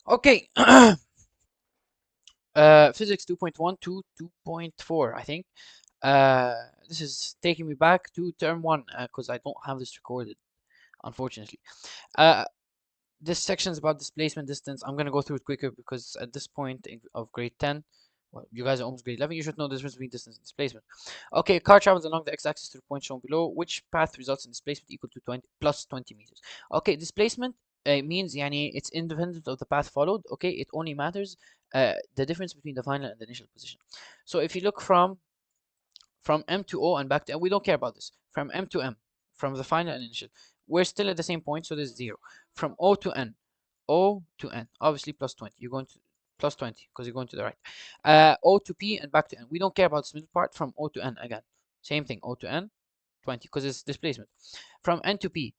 Okay. Physics 2.1 to 2.4, I think. This is taking me back to term 1 because I don't have this recorded, unfortunately. Uh, this section is about displacement distance. I'm going to go through it quicker because at this point of grade 10, well, you guys are almost grade 11, you should know the difference between distance and displacement. Okay, car travels along the x-axis to the point shown below. Which path results in displacement equal to 20 plus 20 meters? Okay, displacement means يعني it's independent of the path followed. Okay, it only matters the difference between the final and the initial position. So if you look from M to O and back to M, we don't care about this. From M to M, from the final and initial, we're still at the same point, so there's 0. From O to N, O to N, obviously plus 20. You're going to plus 20 because you're going to the right. O to P and back to N. We don't care about this middle part. From O to N again, same thing. O to N, 20 because it's displacement. From N to P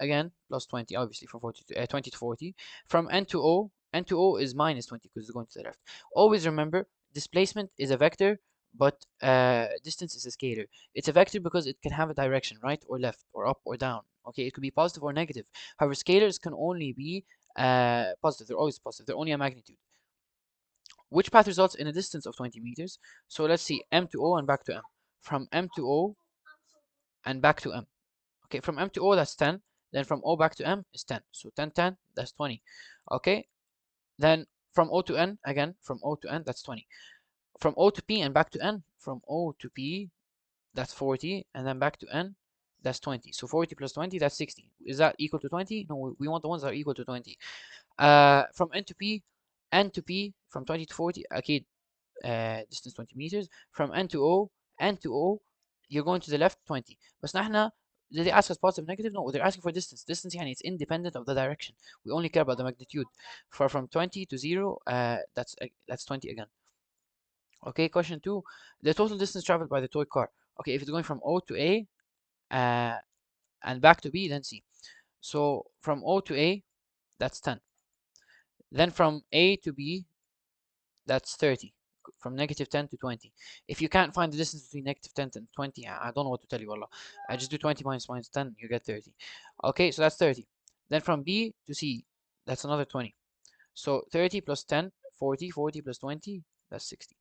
again plus 20, obviously from 20 to 40. From N to O is minus 20 because it's going to the left. Always remember, displacement is a vector, but distance is a scalar. It's a vector because it can have a direction, right or left or up or down. Okay, it could be positive or negative. However, scalars can only be positive. They're always positive. They're only a magnitude. Which path results in a distance of 20 meters? So let's see, M to O and back to M. From M to O and back to M. Okay, from M to O, that's 10. Then from O back to M is 10. So 10, 10, that's 20. Okay, then from O to N, again, from O to N, that's 20. From O to P and back to N, from O to P, that's 40. And then back to N, that's 20. So 40 plus 20, that's 60. Is that equal to 20? No, we want the ones that are equal to 20. From N to P, from 20 to 40, okay, distance 20 meters. From N to O, you're going to the left 20. بس نحن did they ask us positive negative? No, they're asking for distance. Distance يعني it's independent of the direction. We only care about the magnitude. For from 20 to 0, that's 20 again. Okay, question 2. The total distance traveled by the toy car. Okay, if it's going from O to A uh, and back to B, then C. So from O to A, that's 10. Then from A to B, that's 30. From negative 10 to 20. If you can't find the distance between negative 10 and 20, I don't know what to tell you, wallah. I just do 20 minus 10, you get 30. Okay, so that's 30. Then from B to C, that's another 20. So 30 plus 10, 40, 40 plus 20, that's 60.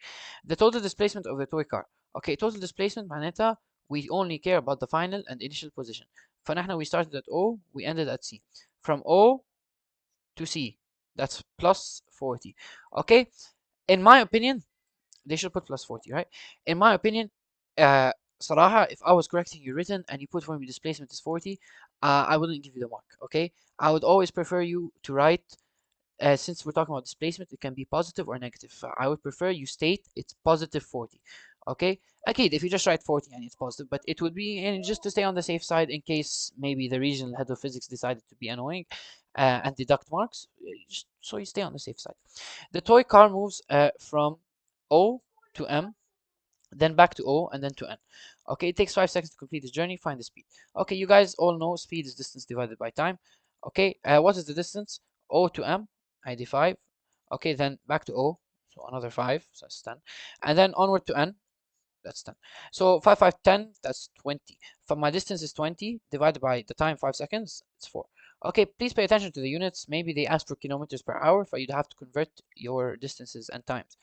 The total displacement of the toy car. Okay, total displacement معناتها we only care about the final and initial position. فنحن we started at O, we ended at C. From O to C, that's plus 40. Okay, in my opinion, they should put plus 40, right? In my opinion, صراحة, if I was correcting you written and you put for me displacement is 40, I wouldn't give you the mark, okay? I would always prefer you to write, since we're talking about displacement, it can be positive or negative. I would prefer you state it's positive 40, okay? Okay, if you just write 40 and it's positive, but it would be just to stay on the safe side in case maybe the regional head of physics decided to be annoying and deduct marks, just so you stay on the safe side. The toy car moves from O to M, then back to O, and then to N. Okay, it takes 5 seconds to complete this journey. Find the speed. Okay, you guys all know speed is distance divided by time. Okay, what is the distance? O to M, ID 5. Okay, then back to O, so another 5, so that's 10. And then onward to N, that's 10. So 5, 5, 10, that's 20. From my distance is 20, divided by the time 5 seconds, it's 4. Okay, please pay attention to the units. Maybe they ask for kilometers per hour, so you'd have to convert your distances and times.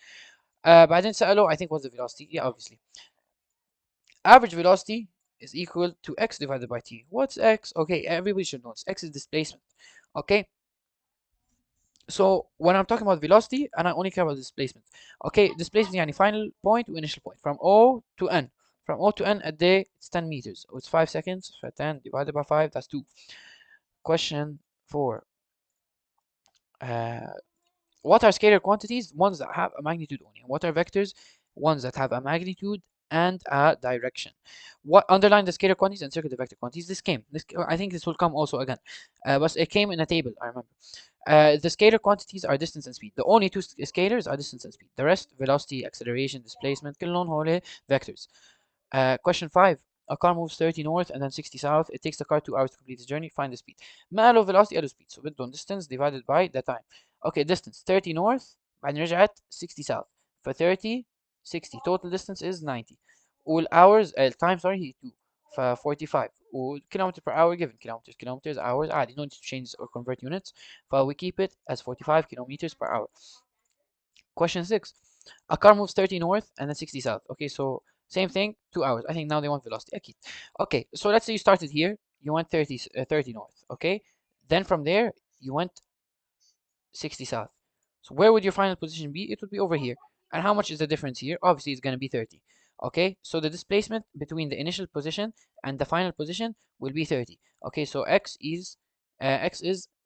بعدين سألوا I think what's the velocity. Yeah, obviously. Average velocity is equal to x divided by t. What's x? Okay, everybody should know this. X is displacement. Okay, so when I'm talking about velocity, and I only care about displacement. Okay, displacement يعني final point to initial point. From O to N. From O to N a day, it's 10 meters. Oh, it's 5 seconds. So 10 divided by 5, that's 2. Question 4. What are scalar quantities? Ones that have a magnitude only. And what are vectors? Ones that have a magnitude and a direction. What underline the scalar quantities and circle the vector quantities? This came. I think this will come also again. But it came in a table, I remember. The scalar quantities are distance and speed. The only two scalars are distance and speed. The rest, velocity, acceleration, displacement, كلهم هول vectors. Question 5. A car moves 30 north and then 60 south. It takes the car 2 hours to complete its journey. Find the speed. ما له velocity له speed. So بدهم distance divided by the time. Okay, distance 30 north بعدين رجعت 60 south. For 30 60. Total distance is 90. All hours time sorry 2. For 45. kilometers per hour given kilometers hours عادي, no need to change or convert units, but we keep it as 45 kilometers per hour. Question 6. A car moves 30 north and then 60 south. Okay, so same thing, 2 hours. I think now they want velocity. Okay. Okay, so let's say you started here, you went 30 north. Okay, then from there you went 60 south. So where would your final position be? It would be over here. And how much is the difference here? Obviously, it's going to be 30. Okay, so the displacement between the initial position and the final position will be 30. Okay, so x is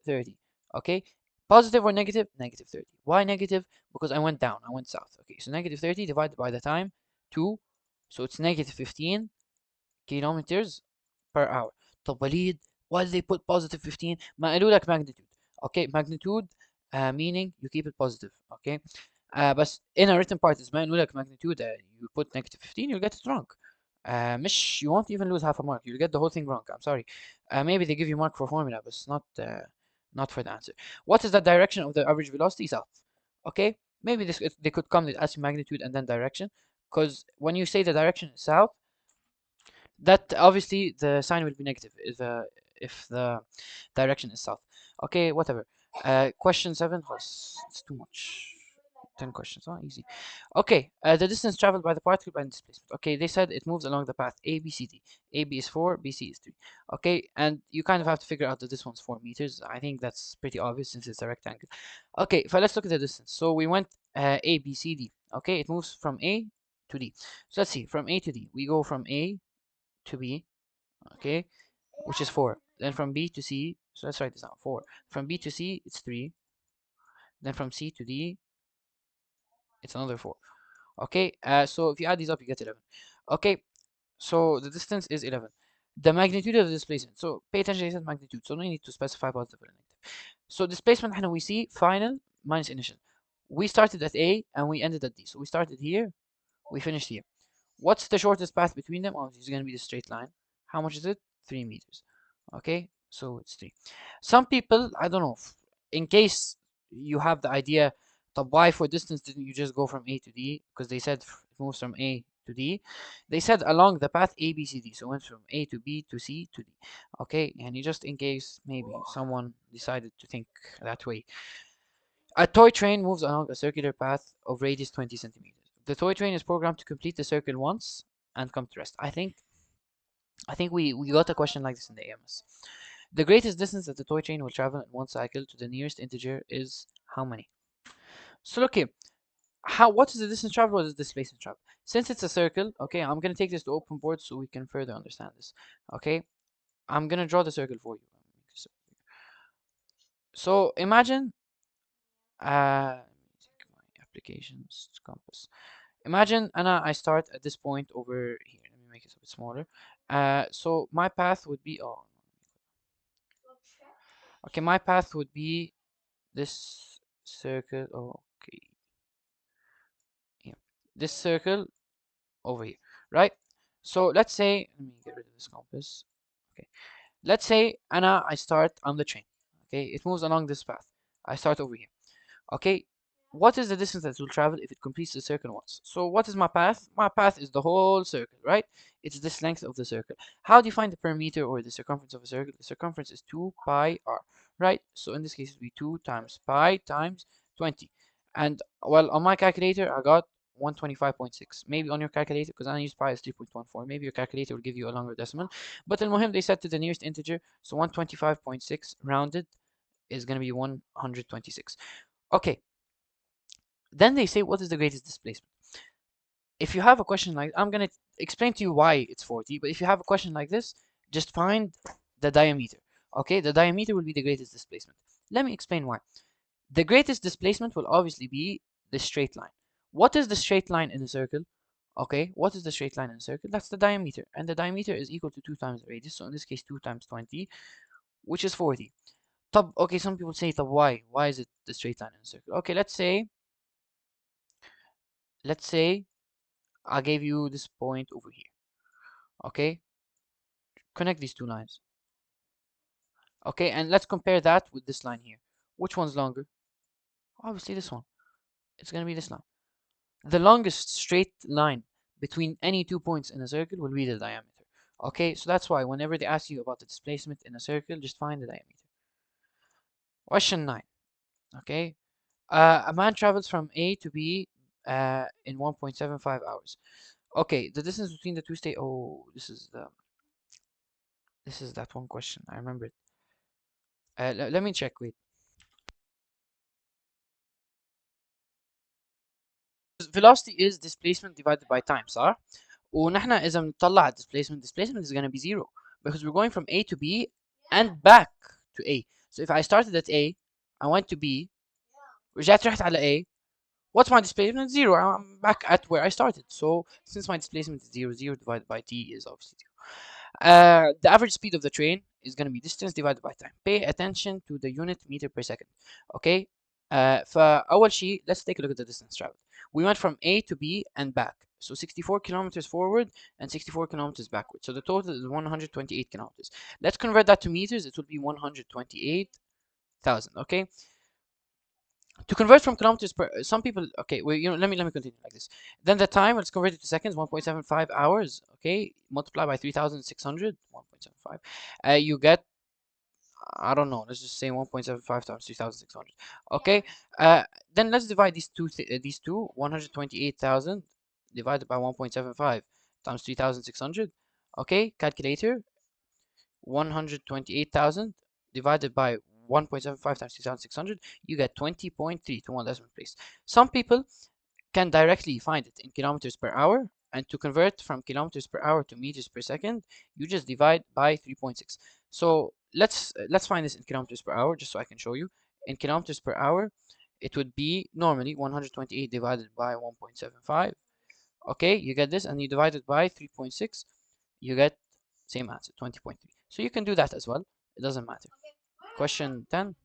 30. Okay, positive or negative? Negative 30. Why negative? Because I went down, I went south. Okay, so negative 30 divided by the time, 2. So it's negative 15 kilometers per hour. طب وليد, why did they put positive 15? ما قالوا لك magnitude. Okay, magnitude meaning you keep it positive. Okay, بس in a written part is ما قالوا لك magnitude you put negative 15, you'll get it wrong. مش, you won't even lose half a mark, you'll get the whole thing wrong. I'm sorry. Maybe they give you mark for formula, but not for the answer. What is the direction of the average velocity? South. Okay, maybe they could come, they ask you magnitude and then direction, because when you say the direction is south, that obviously the sign will be negative if the direction is south. Okay, whatever. Question 7. It's too much. 10 questions. Oh, easy. Okay, the distance traveled by the particle by displacement. Okay, they said it moves along the path A, B, C, D. AB is 4, BC is 3. Okay, and you kind of have to figure out that this one's 4 meters. I think that's pretty obvious since it's a rectangle. Okay, so let's look at the distance. So we went A, B, C, D. Okay, it moves from A to D. So let's see, from A to D. We go from A to B, okay, which is 4. Then from B to C, so let's write this down, 4. From B to C, it's 3. Then from C to D, it's another 4. Okay, so if you add these up, you get 11. Okay, so the distance is 11. The magnitude of the displacement. So pay attention to magnitude. So no need to specify positive or negative. So displacement, we see final minus initial. We started at A and we ended at D. So we started here, we finished here. What's the shortest path between them? Oh, it's going to be the straight line. How much is it? 3 meters. Okay, so it's 3. Some people, I don't know, in case you have the idea, why for distance didn't you just go from A to D? Because they said it moves from A to D. They said along the path A, B, C, D. So it went from A to B to C to D. Okay, and just in case maybe someone decided to think that way. A toy train moves along a circular path of radius 20 centimeters. The toy train is programmed to complete the circle once and come to rest. I think we got a question like this in the AMS. The greatest distance that the toy train will travel in one cycle to the nearest integer is how many? So look here. What is the distance traveled? What is the displacement traveled? Since it's a circle, okay, I'm gonna take this to open board so we can further understand this. Okay, I'm gonna draw the circle for you. So imagine my applications compass. Imagine I start at this point over here. Let me make it a bit smaller. So my path would be, oh, okay, my path would be this circle. Oh, okay, yeah, this circle over here, right? So let's say, let me get rid of this compass. Okay, let's say I start on the train. Okay, it moves along this path. I start over here. Okay, what is the distance that it will travel if it completes the circle once? So what is my path? My path is the whole circle, right? It's this length of the circle. How do you find the perimeter or the circumference of a circle? The circumference is 2 pi r, right? So in this case, it would be 2 times pi times 20. And well, on my calculator, I got 125.6. Maybe on your calculator, because I use pi as 3.14, maybe your calculator will give you a longer decimal. But in Mohim, they set to the nearest integer, so 125.6 rounded is going to be 126. Okay, then they say, what is the greatest displacement? If you have a question like, I'm going to explain to you why it's 40, but if you have a question like this, just find the diameter. Okay, the diameter will be the greatest displacement. Let me explain why. The greatest displacement will obviously be the straight line. What is the straight line in a circle? Okay, what is the straight line in a circle? That's the diameter, and the diameter is equal to 2 times the radius, so in this case 2 times 20, which is 40. Okay, some people say, why? Why is it the straight line in a circle? Okay, let's say I gave you this point over here. Okay, connect these two lines. Okay, and let's compare that with this line here. Which one's longer? Obviously this one. It's gonna be this line. The longest straight line between any 2 points in a circle will be the diameter. Okay, so that's why whenever they ask you about the displacement in a circle, just find the diameter. Question 9. Okay, a man travels from A to B in 1.75 hours. Okay, the distance between the two states. Oh, this is that one question. I remember it. Let me check. Wait. Velocity is displacement divided by time, صح؟ ونحن إذا بنطلع displacement is gonna be zero because we're going from A to B and back to A. So if I started at A, I went to B, رجعت رحت على A, what's my displacement? Zero. I'm back at where I started. So since my displacement is zero, zero divided by T is obviously zero. The average speed of the train is going to be distance divided by time. Pay attention to the unit meter per second. Okay. فأول شيء let's take a look at the distance traveled. We went from A to B and back. So 64 kilometers forward and 64 kilometers backward. So the total is 128 kilometers. Let's convert that to meters. It will be 128,000. Okay. To convert from kilometers per, some people, okay, well, let me continue like this. Then the time, let's convert it to seconds, 1.75 hours. Okay, multiply by 3,600, 1.75. You get, I don't know, let's just say 1.75 times 3,600. Okay. Then let's divide these two, 128,000 divided by 1.75 times 3,600. Okay, calculator. 128,000 divided by 1.75 times 2,600, you get 20.3 to one decimal place. Some people can directly find it in kilometers per hour, and to convert from kilometers per hour to meters per second, you just divide by 3.6. So let's find this in kilometers per hour, just so I can show you. In kilometers per hour, it would be normally 128 divided by 1.75. Okay, you get this, and you divide it by 3.6, you get same answer, 20.3. So you can do that as well. It doesn't matter. Question 10.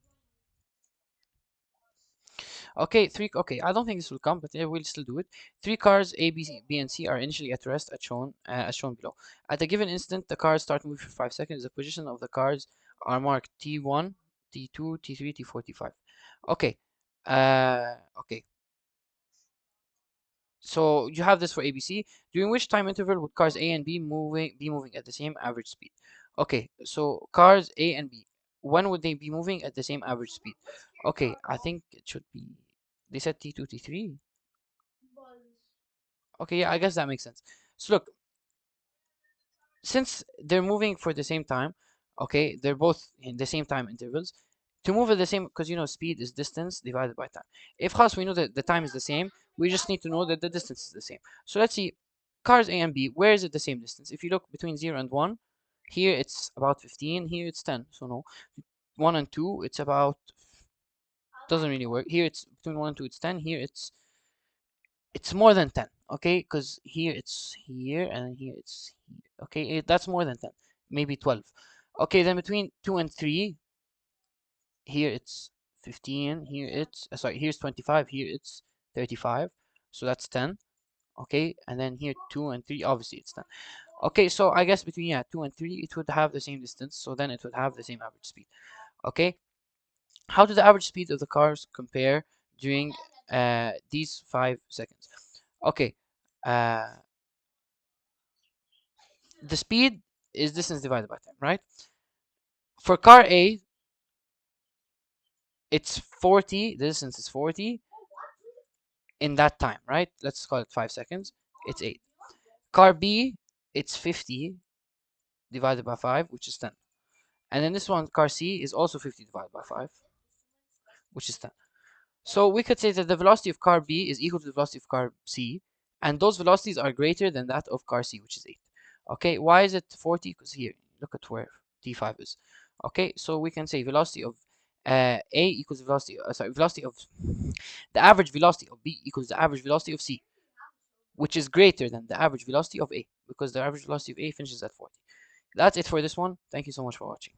Okay, okay, I don't think this will come, but yeah, we'll still do it. Three cars A, B, C, B, and C are initially at rest as shown below. At a given instant, the cars start moving for 5 seconds. The position of the cars are marked T1, T2, T3, T4, T5. Okay. Okay. So you have this for ABC. During which time interval would cars A and B be moving at the same average speed? Okay, so cars A and B, when would they be moving at the same average speed? Okay, I think it should be. They said T2, T3. Okay, yeah, I guess that makes sense. So look, since they're moving for the same time, okay, they're both in the same time intervals. To move at the same, because speed is distance divided by time. If khas we know that the time is the same, we just need to know that the distance is the same. So let's see, cars A and B, where is it the same distance? If you look between 0 and 1, here it's about 15, here it's 10. So no, 1 and 2, it's about, doesn't really work. Here it's between 1 and 2, it's 10. Here it's more than 10, okay? Because here it's here and here it's here. Okay, that's more than 10, maybe 12. Okay, then between 2 and 3, here it's 15, here it's sorry, here's 25, here it's 35, so that's 10. Okay, and then here 2 and 3, obviously it's 10. Okay, so I guess between 2 and 3 it would have the same distance, so then it would have the same average speed. Okay, how do the average speed of the cars compare during these 5 seconds? Okay, uh, the speed is distance divided by time, right? For car A, it's 40, the distance is 40 in that time, right? Let's call it 5 seconds. It's 8. Car B, it's 50 divided by 5, which is 10. And then this one, car C, is also 50 divided by 5, which is 10. So we could say that the velocity of car B is equal to the velocity of car C, and those velocities are greater than that of car C, which is 8. Okay, why is it 40? Because here, look at where T5 is. Okay, so we can say velocity of A equals velocity, velocity of the average velocity of B equals the average velocity of C, which is greater than the average velocity of A, because the average velocity of A finishes at 40. That's it for this one. Thank you so much for watching.